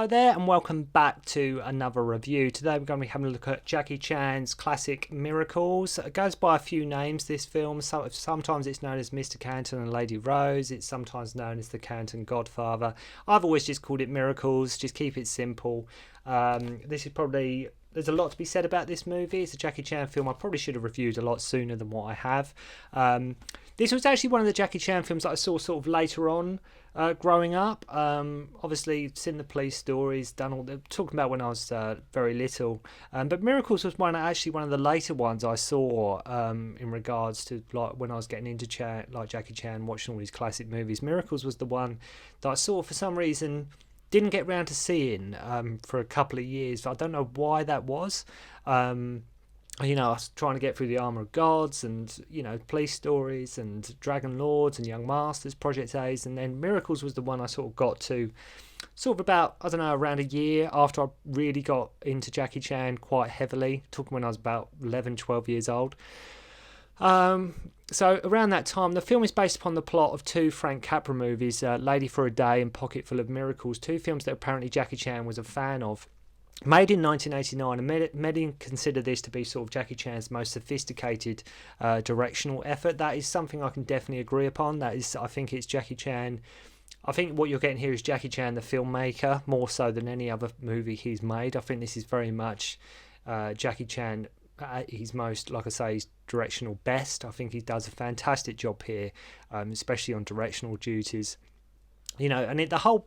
Hello there and welcome back to another review. Today we're going to be having a look at Jackie Chan's classic Miracles. It goes by a few names, this film. Sometimes it's known as Mr. Canton and Lady Rose. It's sometimes known as the Canton Godfather. I've always just called it Miracles, just keep it simple. This is probably... There's a lot to be said about this movie. It's a Jackie Chan film I probably should have reviewed a lot sooner than what I have. This was actually one of the Jackie Chan films that I saw sort of later on growing up. Obviously, seen the police stories, done all the talking about when I was very little. But Miracles was one of the later ones I saw in regards to like when I was getting into Jackie Chan, watching all these classic movies. Miracles was the one that I saw for some reason. Didn't get round to seeing for a couple of years. I don't know why that was. I was trying to get through the Armour of Gods and, police stories and Dragon Lords and Young Masters, Project A's, and then Miracles was the one I sort of got to sort of about, around a year after I really got into Jackie Chan quite heavily. Talking when I was about 11, 12 years old. So around that time, the film is based upon the plot of two Frank Capra movies, Lady for a Day and Pocket Full of Miracles, two films that apparently Jackie Chan was a fan of. Made in 1989, and many consider this to be sort of Jackie Chan's most sophisticated directional effort. That is something I can definitely agree upon. I think it's Jackie Chan. I think what you're getting here is Jackie Chan, the filmmaker, more so than any other movie he's made. I think this is very much Jackie Chan at his most, like I say, his directional best. I think he does a fantastic job here, especially on directional duties. The whole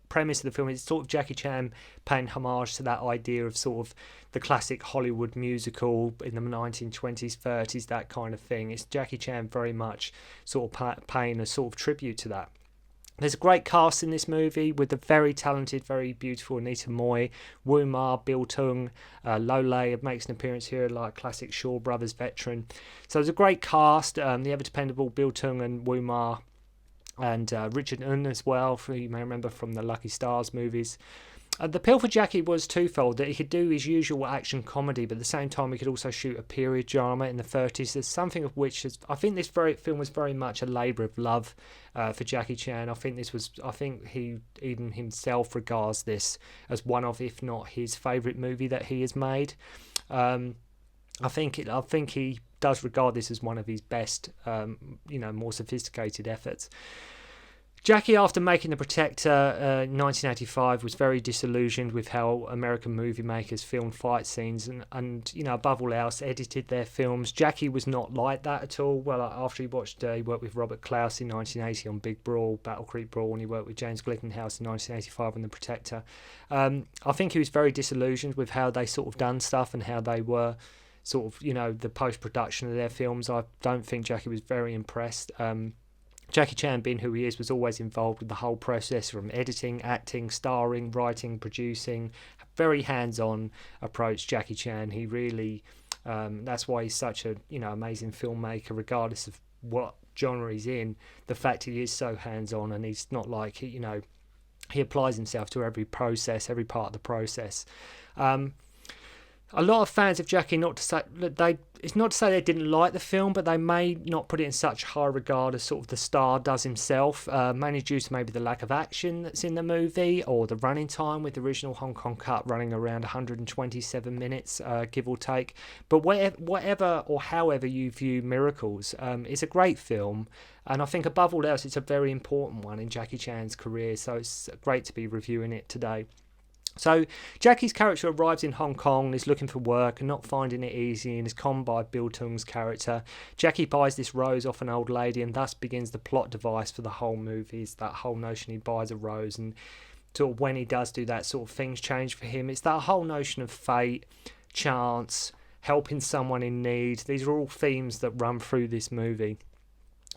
premise of the film is sort of Jackie Chan paying homage to that idea of sort of the classic Hollywood musical in the 1920s, 30s, that kind of thing. It's Jackie Chan very much sort of paying a sort of tribute to that. There's a great cast in this movie with the very talented, very beautiful Anita, Wu Ma, Bill Tung, Lieh makes an appearance here, like classic Shaw Brothers veteran. So there's a great cast, the ever dependable Bill Tung and Wu Ma, and Richard Ng as well, who you may remember from the Lucky Stars movies. The appeal for Jackie was twofold, that he could do his usual action comedy, but at the same time he could also shoot a period drama in the 30s. There's something of which I think this film was very much a labour of love for Jackie Chan. I think he even himself regards this as one of, if not his favourite movie that he has made. I think he does regard this as one of his best, more sophisticated efforts. Jackie, after making The Protector in 1985, was very disillusioned with how American movie makers filmed fight scenes and above all else, edited their films. Jackie was not like that at all. Well, after he worked with Robert Clouse in 1980 on Big Brawl, Battle Creek Brawl, and he worked with James Glickenhaus in 1985 on The Protector. I think he was very disillusioned with how they sort of done stuff and how they were sort of, the post-production of their films. I don't think Jackie was very impressed. Jackie Chan, being who he is, was always involved with the whole process from editing, acting, starring, writing, producing. Very hands-on approach, Jackie Chan. He really, that's why he's such a amazing filmmaker, regardless of what genre he's in. The fact he is so hands-on, and he's not like he applies himself to every process, every part of the process. A lot of fans of Jackie, it's not to say they didn't like the film, but they may not put it in such high regard as sort of the star does himself, mainly due to maybe the lack of action that's in the movie, or the running time, with the original Hong Kong cut running around 127 minutes, give or take. But whatever or however you view Miracles, it's a great film, and I think above all else it's a very important one in Jackie Chan's career, so it's great to be reviewing it today. So Jackie's character arrives in Hong Kong and is looking for work and not finding it easy, and is conned by Bill Tung's character. Jackie buys this rose off an old lady, and thus begins the plot device for the whole movie. It's that whole notion he buys a rose, and sort of when he does do that, sort of things change for him. It's that whole notion of fate, chance, helping someone in need. These are all themes that run through this movie.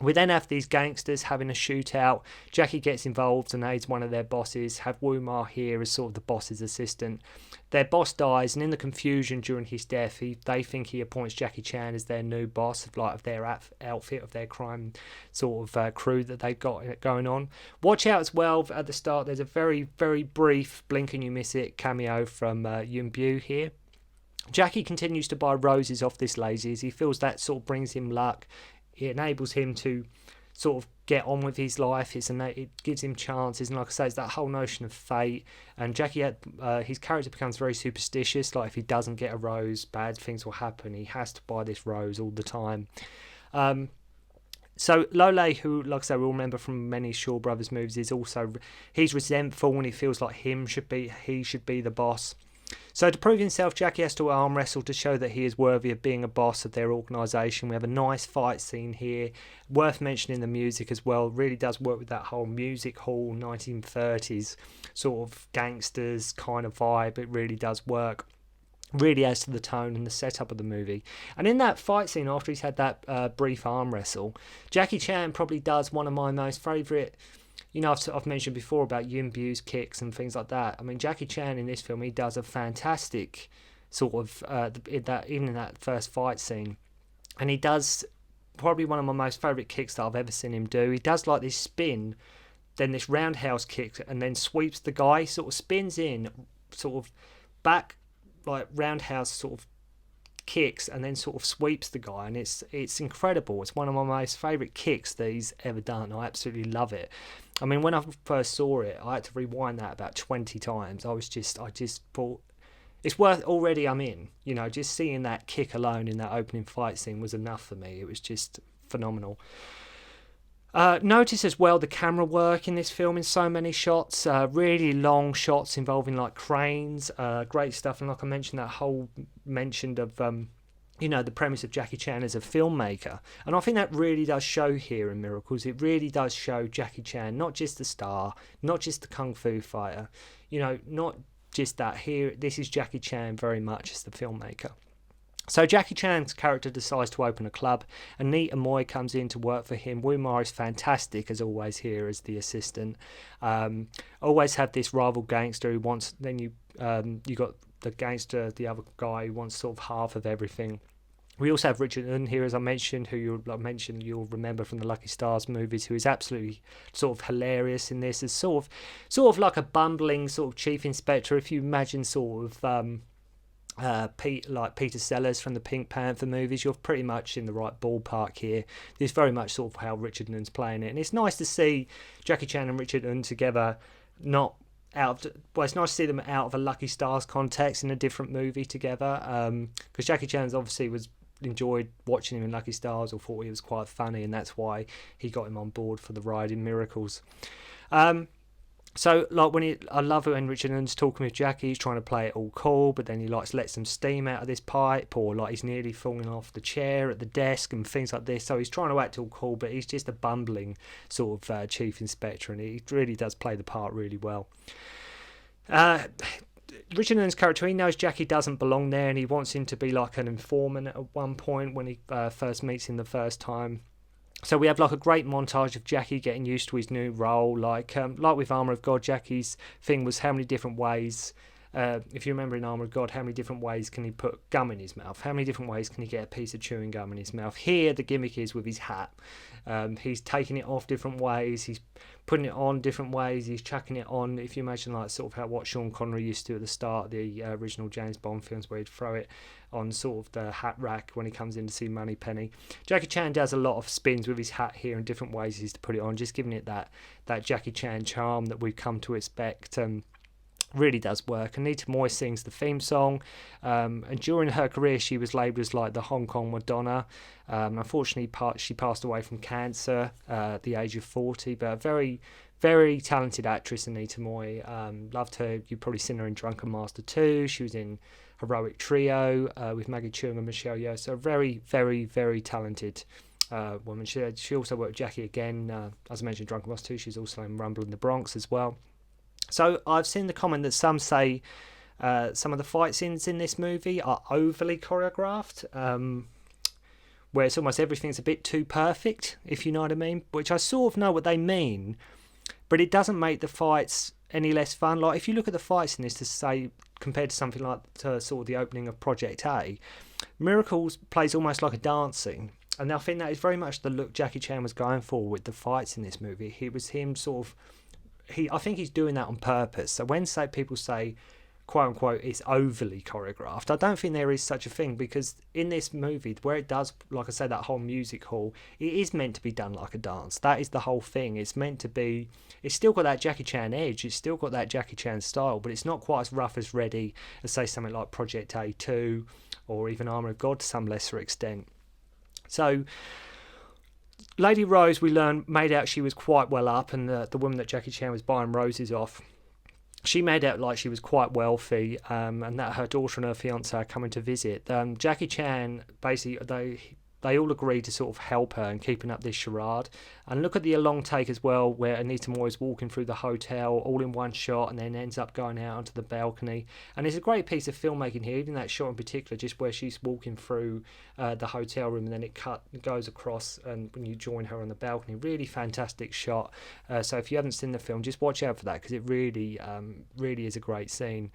We then have these gangsters having a shootout. Jackie gets involved and aids one of their bosses. Have Wu Ma here as sort of the boss's assistant. Their boss dies, and in the confusion during his death, they think he appoints Jackie Chan as their new boss of their outfit, of their crime sort of crew that they've got going on. Watch out as well at the start. There's a very, very brief blink and you miss it cameo from Yuen Bu here. Jackie continues to buy roses off this lady as he feels that sort of brings him luck. It enables him to sort of get on with his life. It gives him chances, and like I say, it's that whole notion of fate. And Jackie, his character becomes very superstitious. Like if he doesn't get a rose, bad things will happen. He has to buy this rose all the time. So Lieh, who, like I say, we'll remember from many Shaw Brothers movies, he's resentful and he feels like he should be the boss. So to prove himself, Jackie has to arm wrestle to show that he is worthy of being a boss of their organisation. We have a nice fight scene here. Worth mentioning the music as well. It really does work with that whole music hall 1930s sort of gangsters kind of vibe. It really does work. Really adds to the tone and the setup of the movie. And in that fight scene, after he's had that brief arm wrestle, Jackie Chan probably does one of my most favourite. I've mentioned before about Yuen Biu's kicks and things like that. I mean, Jackie Chan in this film, he does a fantastic sort of even in that first fight scene, and he does probably one of my most favourite kicks that I've ever seen him do. He does like this spin, then this roundhouse kick, and then sweeps the guy. Sort of spins in, sort of back, like roundhouse sort of kicks, and then sort of sweeps the guy, and it's incredible. It's one of my most favourite kicks that he's ever done. I absolutely love it. I mean, when I first saw it, I had to rewind that about 20 times. I just thought it's worth. Already I'm in. Just seeing that kick alone in that opening fight scene was enough for me. It was just phenomenal. Notice as well the camera work in this film in so many shots, really long shots involving like cranes, great stuff. And like I mentioned, that whole mention of the premise of Jackie Chan as a filmmaker, and I think that really does show here in Miracles. It really does show Jackie Chan, not just the star, not just the kung fu fighter, not just that. Here, this is Jackie Chan very much as the filmmaker. So Jackie Chan's character decides to open a club. Anita Moy comes in to work for him. Wu Ma is fantastic as always here as the assistant. Always have this rival gangster who wants. Then you got the gangster, the other guy who wants sort of half of everything. We also have Richard Ung here, as I mentioned, who you'll remember from the Lucky Stars movies, who is absolutely sort of hilarious in this. As sort of like a bumbling sort of chief inspector. If you imagine sort of Peter Sellers from the Pink Panther movies, you're pretty much in the right ballpark here. This is very much sort of how Richard Ung's playing it, and it's nice to see Jackie Chan and Richard Ung together. It's nice to see them out of a Lucky Stars context in a different movie together. Because Jackie Chan's obviously enjoyed watching him in Lucky Stars, or thought he was quite funny, and that's why he got him on board for the ride in Miracles. So, like, I love it when Richard Ung's talking with Jackie. He's trying to play it all cool, but then he lets some steam out of this pipe, or like he's nearly falling off the chair at the desk and things like this. So he's trying to act all cool, but he's just a bumbling sort of chief inspector, and he really does play the part really well. Richard Ung's character, he knows Jackie doesn't belong there, and he wants him to be like an informant at one point when he first meets him the first time. So we have like a great montage of Jackie getting used to his new role. Like with Armour of God, Jackie's thing was how many different ways, if you remember in Armour of God, how many different ways can he put gum in his mouth? How many different ways can he get a piece of chewing gum in his mouth? Here, the gimmick is with his hat. He's taking it off different ways. He's putting it on different ways. He's chucking it on. If you imagine like sort of what Sean Connery used to do at the start of the original James Bond films, where he'd throw it on sort of the hat rack when he comes in to see Moneypenny. Jackie Chan does a lot of spins with his hat here in different ways he's to put it on, just giving it that Jackie Chan charm that we've come to expect. Really does work. Anita Moy sings the theme song, and during her career she was labelled as like the Hong Kong Madonna. Unfortunately she passed away from cancer at the age of 40, but a very, very talented actress, Anita Moy. Loved her. You've probably seen her in Drunken Master 2. She was in Heroic Trio with Maggie Cheung and Michelle Yeoh. So very, very, very talented woman. She also worked with Jackie again. As I mentioned, Drunken Master 2. She's also in Rumble in the Bronx as well. So I've seen the comment that some say some of the fight scenes in this movie are overly choreographed, where it's almost everything's a bit too perfect, if you know what I mean, which I sort of know what they mean, but it doesn't make the fights any less fun. Like, if you look at the fights in this, to say, compared to something like sort of the opening of Project A, Miracles plays almost like a dance scene. And I think that is very much the look Jackie Chan was going for with the fights in this movie. It was him sort of... I think he's doing that on purpose. So when people say quote unquote it's overly choreographed. I don't think there is such a thing, because in this movie where it does, like I say, that whole music hall, it is meant to be done like a dance. That is the whole thing. It's meant to be, it's still got that Jackie Chan edge, it's still got that Jackie Chan style, but it's not quite as rough as ready as say something like Project A2 or even Armour of God to some lesser extent. So Lady Rose, we learned, made out she was quite well up, and the woman that Jackie Chan was buying roses off, she made out like she was quite wealthy, and that her daughter and her fiance are coming to visit. Jackie Chan, basically, they all agreed to sort of help her in keeping up this charade. And look at the long take as well, where Anita Moore is walking through the hotel all in one shot and then ends up going out onto the balcony. And it's a great piece of filmmaking here, even that shot in particular, just where she's walking through the hotel room and then it goes across, and when you join her on the balcony, really fantastic shot. So if you haven't seen the film, just watch out for that, because it really is a great scene.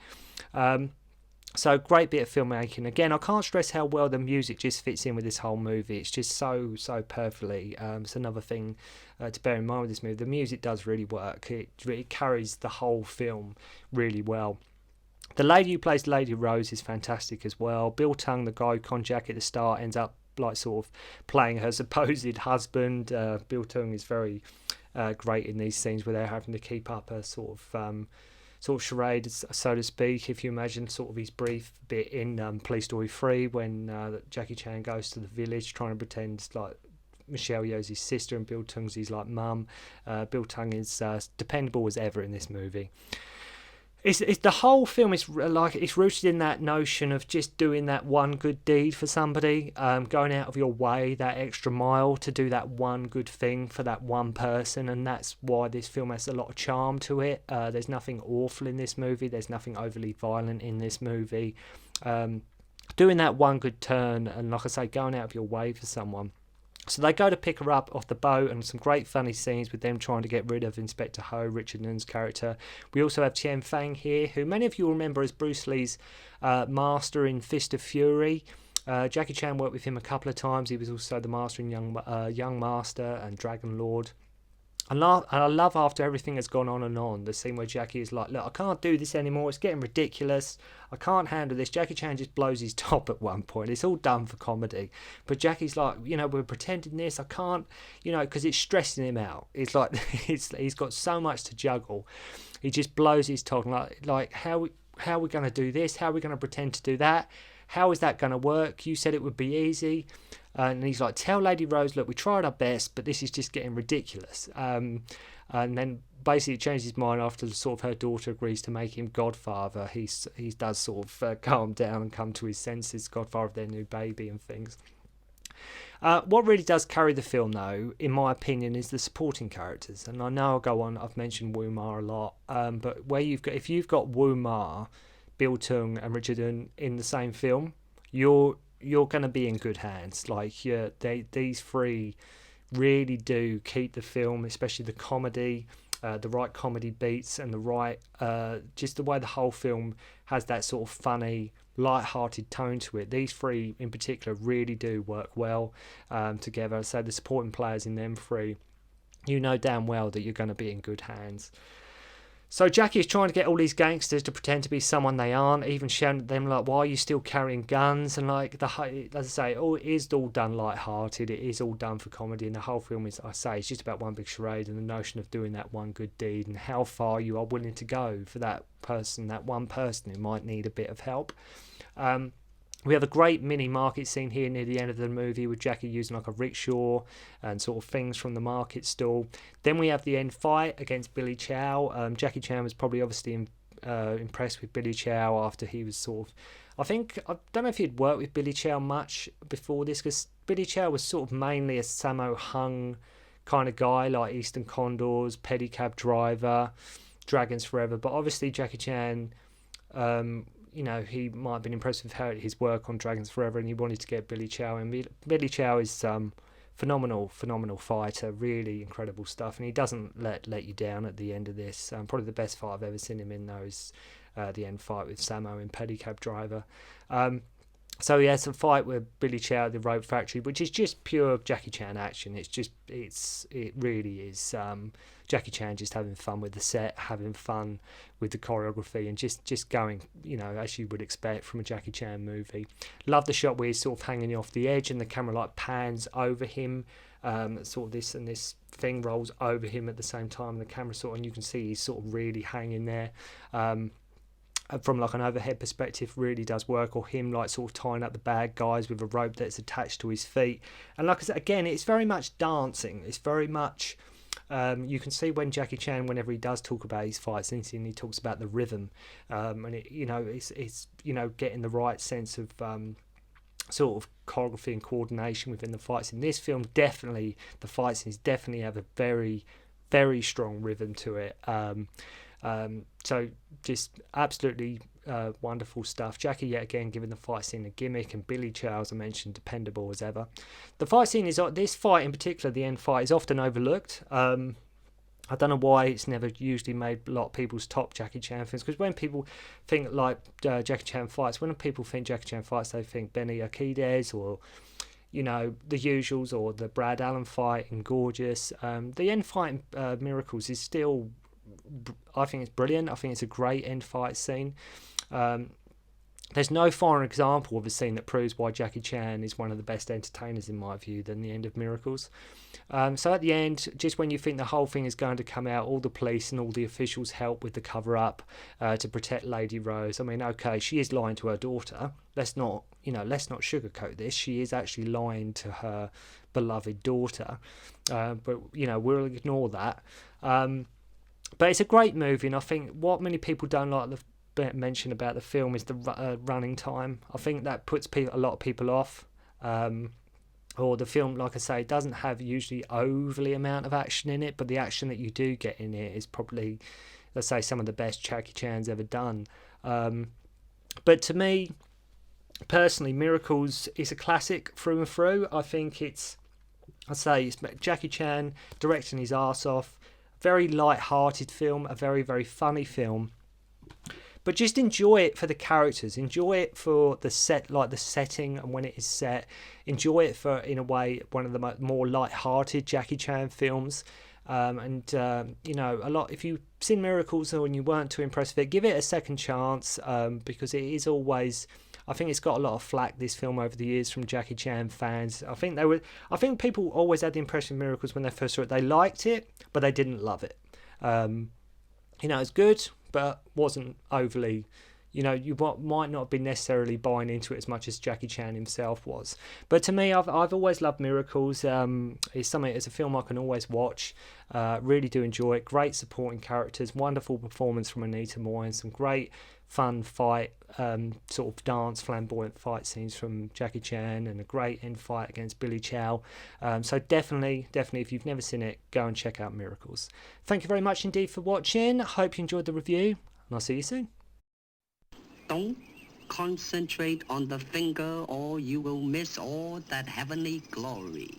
So great bit of filmmaking. Again, I can't stress how well the music just fits in with this whole movie. It's just so perfectly. It's another thing to bear in mind with this movie. The music does really work. It carries the whole film really well. The lady who plays Lady Rose is fantastic as well. Bill Tung, the guy who conned Jackie at the start, ends up like sort of playing her supposed husband. Bill Tung is very great in these scenes where they're having to keep up a sort of charade, so to speak. If you imagine sort of his brief bit in Police Story 3 when Jackie Chan goes to the village trying to pretend like Michelle Yeoh's his sister and Bill Tung's his like mum. Bill Tung is dependable as ever in this movie. It's the whole film is like, it's rooted in that notion of just doing that one good deed for somebody, going out of your way that extra mile to do that one good thing for that one person, and that's why this film has a lot of charm to it. There's nothing awful in this movie, there's nothing overly violent in this movie. Doing that one good turn and, like I say, going out of your way for someone. So they go to pick her up off the boat, and some great funny scenes with them trying to get rid of Inspector Ho, Richard Nguyen's character. We also have Tien Fang here, who many of you will remember as Bruce Lee's master in Fist of Fury. Jackie Chan worked with him a couple of times. He was also the master in Young Master and Dragon Lord. And I love after everything has gone on, the scene where Jackie is like, look, I can't do this anymore, it's getting ridiculous, I can't handle this. Jackie Chan just blows his top at one point. It's all done for comedy. But Jackie's like, we're pretending this, I can't, because it's stressing him out. It's like, he's got so much to juggle. He just blows his top, like how are we going to do this? How are we going to pretend to do that? How is that going to work? You said it would be easy. And he's like, tell Lady Rose, look, we tried our best, but this is just getting ridiculous. And then basically it changes his mind after sort of her daughter agrees to make him Godfather. He does sort of calm down and come to his senses, Godfather of their new baby and things. What really does carry the film, though, in my opinion, is the supporting characters. And I know I'll go on, I've mentioned Wu Ma a lot, but if you've got Wu Ma, Bill Tung and Richard Nguyen in the same film, you're going to be in good hands. Like, these three really do keep the film, especially the comedy, the right comedy beats, and the right, just the way the whole film has that sort of funny, light-hearted tone to it. These three in particular really do work well together. So the supporting players in them three, you know damn well that you're going to be in good hands. So Jackie is trying to get all these gangsters to pretend to be someone they aren't, even shouting at them like, why are you still carrying guns? And like, as I say, it is all done light-hearted, it is all done for comedy, and the whole film is, I say, it's just about one big charade and the notion of doing that one good deed and how far you are willing to go for that one person who might need a bit of help. We have a great mini market scene here near the end of the movie with Jackie using like a rickshaw and sort of things from the market stall. Then we have the end fight against Billy Chow. Jackie Chan was probably obviously impressed with Billy Chow after he was sort of... I don't know if he'd worked with Billy Chow much before this, because Billy Chow was sort of mainly a Sammo Hung kind of guy, like Eastern Condors, Pedicab Driver, Dragons Forever. But obviously Jackie Chan... he might have been impressed with his work on Dragons Forever, and he wanted to get Billy Chow in. Billy Chow is phenomenal fighter, really incredible stuff, and he doesn't let you down at the end of this. Probably the best fight I've ever seen him in, though, is the end fight with Sammo in Pedicab Driver. So he has a fight with Billy Chow at the rope factory, which is just pure Jackie Chan action. It really is Jackie Chan just having fun with the set, having fun with the choreography, and just going, as you would expect from a Jackie Chan movie. Love the shot where he's sort of hanging off the edge, and the camera like pans over him. Sort of this thing rolls over him at the same time. The camera and you can see he's sort of really hanging there. From like an overhead perspective, really does work. Or him like sort of tying up the bad guys with a rope that's attached to his feet. And like I said, again, it's very much dancing. It's very much you can see when Jackie Chan, whenever he does talk about his fights, and he talks about the rhythm, and it's getting the right sense of sort of choreography and coordination within the fights. In this film, definitely the fight scenes definitely have a very, very strong rhythm to it. So just absolutely wonderful stuff. Jackie yet again giving the fight scene a gimmick, and Billy Chow, as I mentioned, dependable as ever. The fight scene is, this fight in particular, the end fight, is often overlooked. I don't know why it's never usually made a lot of people's top Jackie Chan films, because when people think like Jackie Chan fights, when people think Jackie Chan fights, they think Benny Urquidez or the usuals, or the Brad Allen fight in Gorgeous. The end fight in Miracles is still, I think it's brilliant. I think it's a great end fight scene. There's no finer example of a scene that proves why Jackie Chan is one of the best entertainers in my view than the end of Miracles. So at the end, just when you think the whole thing is going to come out, all the police and all the officials help with the cover-up to protect Lady Rose. I mean, okay, she is lying to her daughter. Let's not sugarcoat this. She is actually lying to her beloved daughter. But we'll ignore that. But it's a great movie, and I think what many people don't like the mention about the film is the running time. I think that puts a lot of people off. Or the film, like I say, doesn't have usually overly amount of action in it, but the action that you do get in it is probably, let's say, some of the best Jackie Chan's ever done. But to me, personally, Miracles is a classic through and through. I think it's Jackie Chan directing his arse off. Very light-hearted film, a very, very funny film. But just enjoy it for the characters. Enjoy it for the set, like the setting and when it is set. Enjoy it for, in a way, one of the more light-hearted Jackie Chan films. A lot. If you've seen Miracles and you weren't too impressed with it, give it a second chance, because it is always. I think it's got a lot of flack, this film, over the years from Jackie Chan fans. I think people always had the impression of Miracles when they first saw it. They liked it, but they didn't love it. It's good, but wasn't overly. You might not be necessarily buying into it as much as Jackie Chan himself was. But to me, I've always loved Miracles. It's a film I can always watch. Really do enjoy it. Great supporting characters, wonderful performance from Anita, and some great fun fight, sort of dance, flamboyant fight scenes from Jackie Chan, and a great end fight against Billy Chow. So definitely, if you've never seen it, go and check out Miracles. Thank you very much indeed for watching. Hope you enjoyed the review, and I'll see you soon. Don't concentrate on the finger, or you will miss all that heavenly glory.